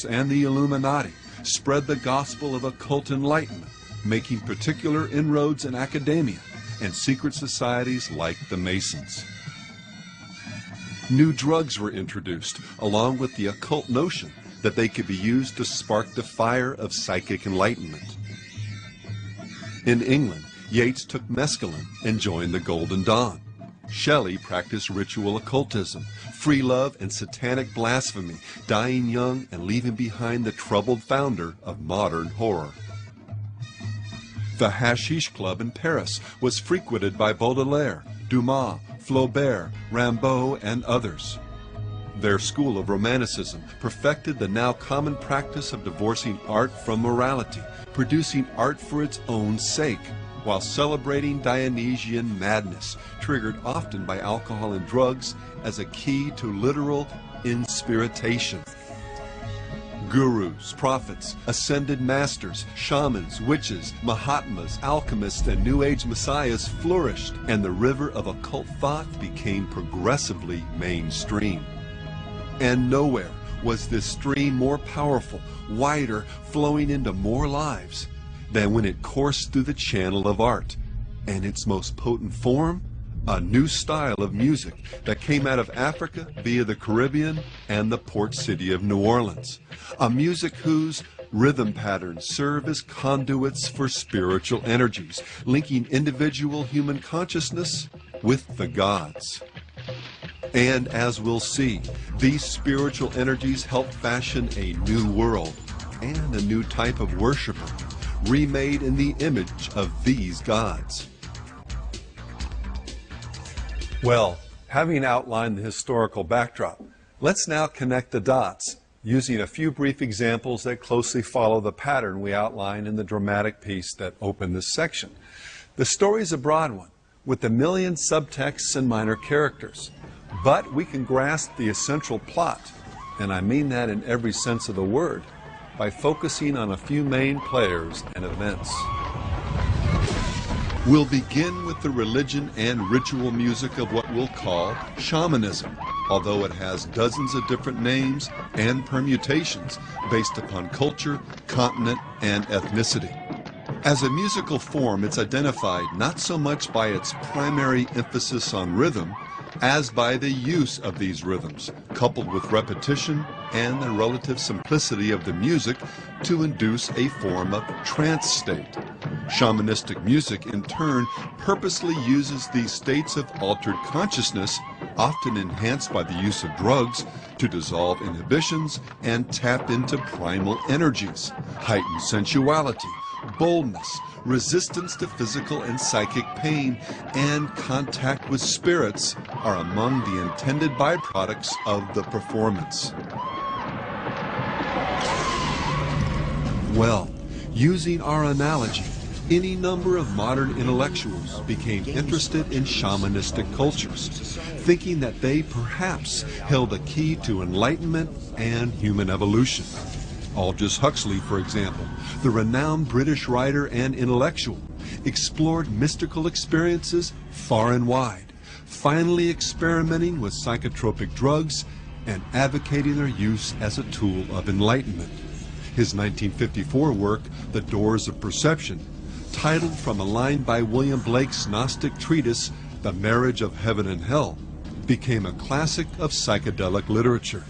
Masonics and the Illuminati spread the gospel of occult enlightenment, making particular inroads in academia and secret societies like the Masons. New drugs were introduced, along with the occult notion that they could be used to spark the fire of psychic enlightenment. In England, Yeats took mescaline and joined the Golden Dawn. Shelley practiced ritual occultism, free love, and satanic blasphemy, dying young and leaving behind the troubled founder of modern horror. The Hashish Club in Paris was frequented by Baudelaire, Dumas, Flaubert, Rimbaud, and others. Their school of Romanticism perfected the now common practice of divorcing art from morality, producing art for its own sake, while celebrating Dionysian madness, triggered often by alcohol and drugs, as a key to literal inspiritation. Gurus, prophets, ascended masters, shamans, witches, Mahatmas, alchemists, and New Age messiahs flourished, and the river of occult thought became progressively mainstream. And nowhere was this stream more powerful, wider, flowing into more lives than when it coursed through the channel of art, and its most potent form, a new style of music that came out of Africa via the Caribbean and the port city of New Orleans, a music whose rhythm patterns serve as conduits for spiritual energies, linking individual human consciousness with the gods. And as we'll see, these spiritual energies help fashion a new world and a new type of worshiper, remade in the image of these gods. Well, having outlined the historical backdrop, let's now connect the dots using a few brief examples that closely follow the pattern we outlined in the dramatic piece that opened this section. The story is a broad one, with a million subtexts and minor characters, but we can grasp the essential plot, and I mean that in every sense of the word, by focusing on a few main players and events. We'll begin with the religion and ritual music of what we'll call shamanism, although it has dozens of different names and permutations based upon culture, continent, and ethnicity. As a musical form, it's identified not so much by its primary emphasis on rhythm as by the use of these rhythms, coupled with repetition and the relative simplicity of the music to induce a form of trance state. Shamanistic music, in turn, purposely uses these states of altered consciousness, often enhanced by the use of drugs, to dissolve inhibitions and tap into primal energies, heighten sensuality, boldness, resistance to physical and psychic pain, and contact with spirits are among the intended byproducts of the performance. Well, using our analogy, any number of modern intellectuals became interested in shamanistic cultures, thinking that they perhaps held a key to enlightenment and human evolution. Aldous Huxley, for example, the renowned British writer and intellectual, explored mystical experiences far and wide, finally experimenting with psychotropic drugs and advocating their use as a tool of enlightenment. His 1954 work, The Doors of Perception, titled from a line by William Blake's Gnostic treatise, The Marriage of Heaven and Hell, became a classic of psychedelic literature.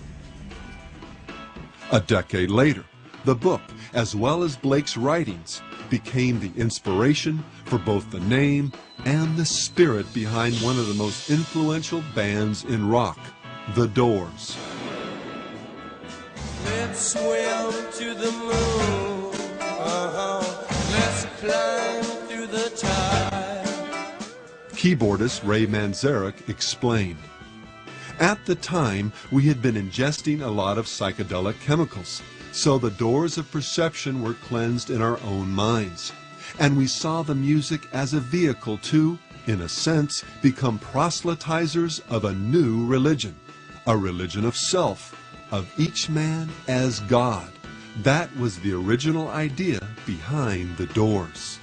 A decade later, the book, as well as Blake's writings, became the inspiration for both the name and the spirit behind one of the most influential bands in rock, The Doors. Let's swim to the moon, let's climb through the tide. Keyboardist Ray Manzarek explained, "At the time, we had been ingesting a lot of psychedelic chemicals, so the doors of perception were cleansed in our own minds, and we saw the music as a vehicle to, in a sense, become proselytizers of a new religion, a religion of self, of each man as God. That was the original idea behind the Doors."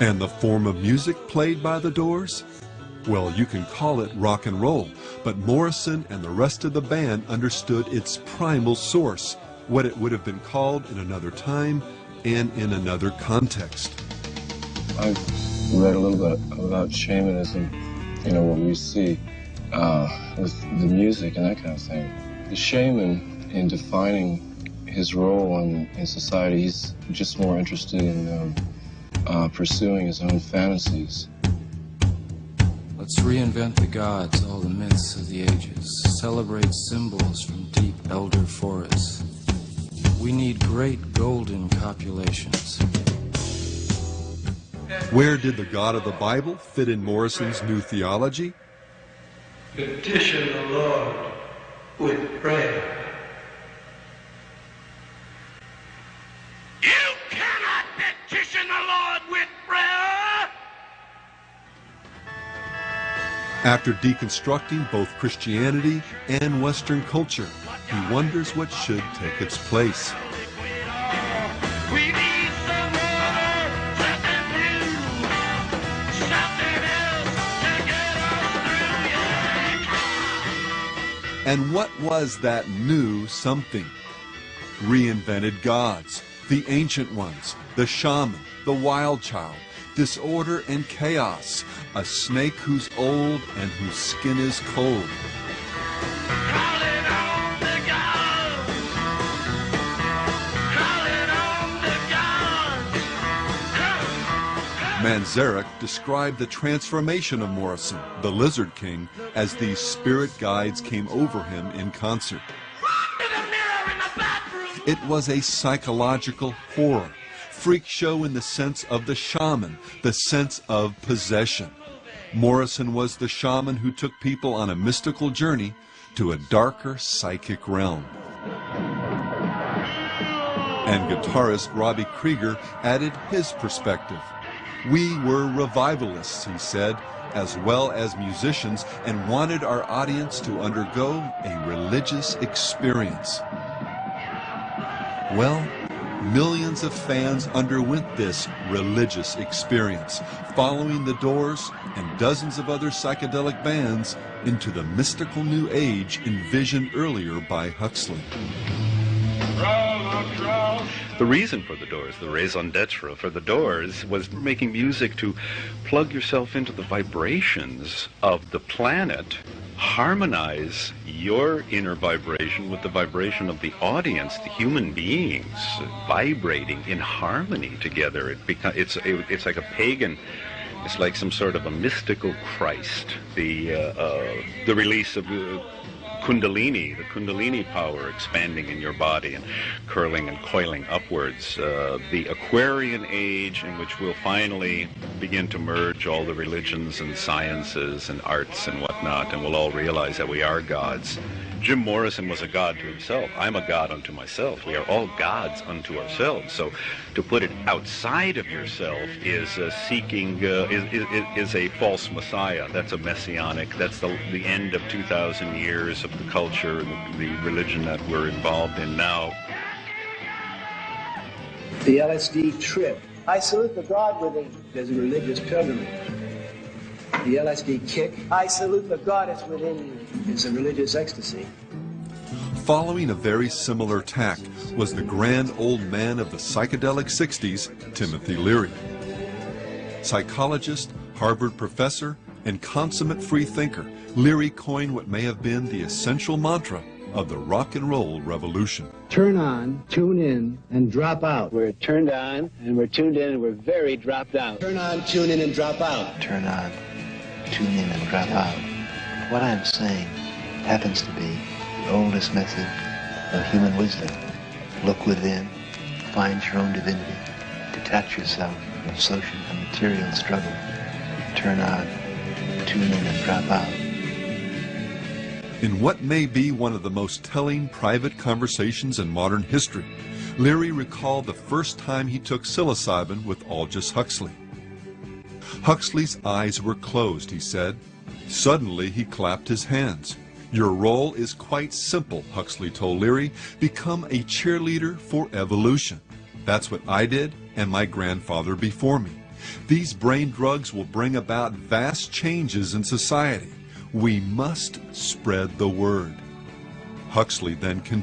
And the form of music played by the Doors? Well, you can call it rock and roll, But Morrison and the rest of the band understood its primal source, what it would have been called in another time and in another context. I've read a little bit about shamanism, you know, what we see with the music and that kind of thing. The shaman, in defining his role in society, he's just more interested in pursuing his own fantasies. Let's reinvent the gods, all the myths of the ages, celebrate symbols from deep elder forests. We need great golden copulations. Where did the God of the Bible fit in Morrison's new theology? Petition the Lord with prayer. You cannot petition the Lord with prayer! After deconstructing both Christianity and Western culture, he wonders what should take its place. We need some more, something new, something else to get us through. And what was that new something? Reinvented gods, the ancient ones, the shaman, the wild child, disorder and chaos, a snake who's old and whose skin is cold. Calling on the gods, calling on the gods. Manzarek described the transformation of Morrison, the Lizard King, as these spirit guides came over him in concert. Run to the mirror in the bathroom. It was a psychological horror, freak show in the sense of the shaman, the sense of possession. Morrison was the shaman who took people on a mystical journey to a darker psychic realm. And guitarist Robbie Krieger added his perspective. We were revivalists, he said, as well as musicians, and wanted our audience to undergo a religious experience. Well, millions of fans underwent this religious experience, following the Doors and dozens of other psychedelic bands into the mystical new age envisioned earlier by Huxley. The reason for the Doors, the raison d'etre for the Doors, was making music to plug yourself into the vibrations of the planet, harmonize your inner vibration with the vibration of the audience, the human beings vibrating in harmony together. It's like a pagan, it's like some sort of a mystical Christ. The release of Kundalini, the Kundalini power expanding in your body and curling and coiling upwards. The Aquarian age, in which we'll finally begin to merge all the religions and sciences and arts and whatnot, and we'll all realize that we are gods. Jim Morrison was a god to himself. I'm a god unto myself. We are all gods unto ourselves. So to put it outside of yourself is is a false messiah. That's a messianic. That's the end of 2,000 years of the culture and the religion that we're involved in now. The LSD trip. I salute the God within. There's a religious pilgrimage. The LSD kick. I salute the goddess within you. It's a religious ecstasy. Following a very similar tack was the grand old man of the psychedelic 60s, Timothy Leary. Psychologist, Harvard professor, and consummate free thinker, Leary coined what may have been the essential mantra of the rock and roll revolution. Turn on, tune in, and drop out. We're turned on, and we're tuned in, and we're very dropped out. Turn on, tune in, and drop out. Turn on, tune in, and drop out. What I'm saying happens to be the oldest method of human wisdom. Look within, find your own divinity, detach yourself from social and material struggle. Turn on, tune in, and drop out. In what may be one of the most telling private conversations in modern history, Leary recalled the first time he took psilocybin with Aldous Huxley. Huxley's eyes were closed, he said. Suddenly he clapped his hands. Your role is quite simple, Huxley told Leary. Become a cheerleader for evolution. That's what I did and my grandfather before me. These brain drugs will bring about vast changes in society. We must spread the word. Huxley then continued.